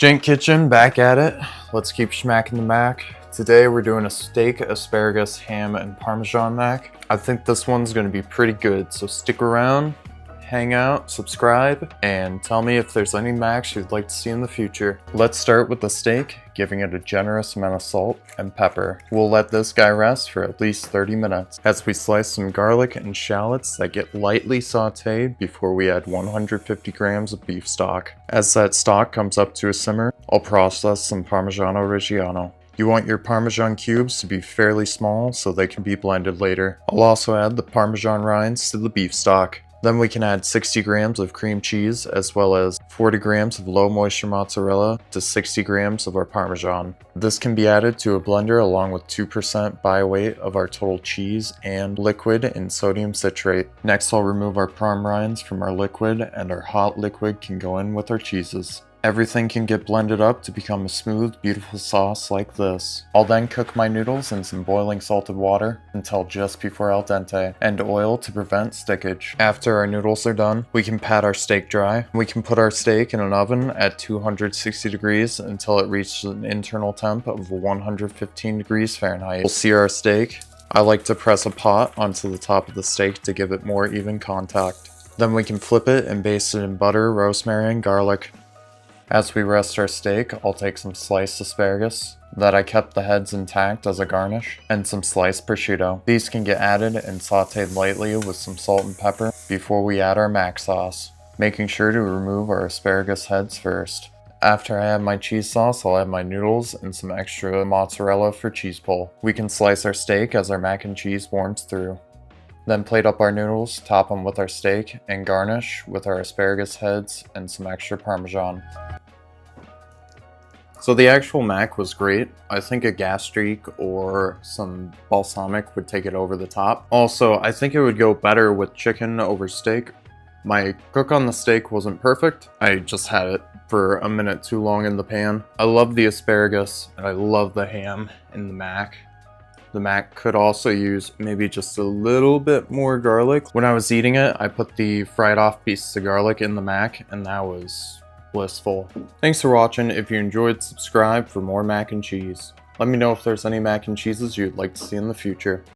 Jank Kitchen, back at it. Let's keep smacking the mac. Today we're doing a steak, asparagus, ham, and Parmesan mac. I think this one's gonna be pretty good, so stick around, hang out, subscribe, and tell me if there's any macs you'd like to see in the future. Let's start with the steak, giving it a generous amount of salt and pepper. We'll let this guy rest for at least 30 minutes as we slice some garlic and shallots that get lightly sauteed before we add 150 grams of beef stock. As that stock comes up to a simmer, I'll process some Parmigiano Reggiano. You want your Parmesan cubes to be fairly small so they can be blended later. I'll also add the Parmesan rinds to the beef stock. Then we can add 60 grams of cream cheese as well as 40 grams of low moisture mozzarella to 60 grams of our Parmesan. This can be added to a blender along with 2% by weight of our total cheese and liquid in sodium citrate. Next I'll remove our parm rinds from our liquid, and our hot liquid can go in with our cheeses. Everything can get blended up to become a smooth, beautiful sauce like this. I'll then cook my noodles in some boiling salted water until just before al dente, and oil to prevent stickage. After our noodles are done, we can pat our steak dry. We can put our steak in an oven at 260 degrees until it reaches an internal temp of 115 degrees Fahrenheit. We'll sear our steak. I like to press a pot onto the top of the steak to give it more even contact. Then we can flip it and baste it in butter, rosemary, and garlic. As we rest our steak, I'll take some sliced asparagus that I kept the heads intact as a garnish, and some sliced prosciutto. These can get added and sauteed lightly with some salt and pepper before we add our mac sauce, making sure to remove our asparagus heads first. After I add my cheese sauce, I'll add my noodles and some extra mozzarella for cheese pull. We can slice our steak as our mac and cheese warms through. Then plate up our noodles, top them with our steak, and garnish with our asparagus heads and some extra Parmesan. So the actual mac was great. I think a gastrique or some balsamic would take it over the top. Also, I think it would go better with chicken over steak. My cook on the steak wasn't perfect. I just had it for a minute too long in the pan. I love the asparagus, and I love the ham in the mac. The mac could also use maybe just a little bit more garlic. When I was eating it, I put the fried off pieces of garlic in the mac, and that was blissful. Thanks for watching. If you enjoyed, subscribe for more mac and cheese. Let me know if there's any mac and cheeses you'd like to see in the future.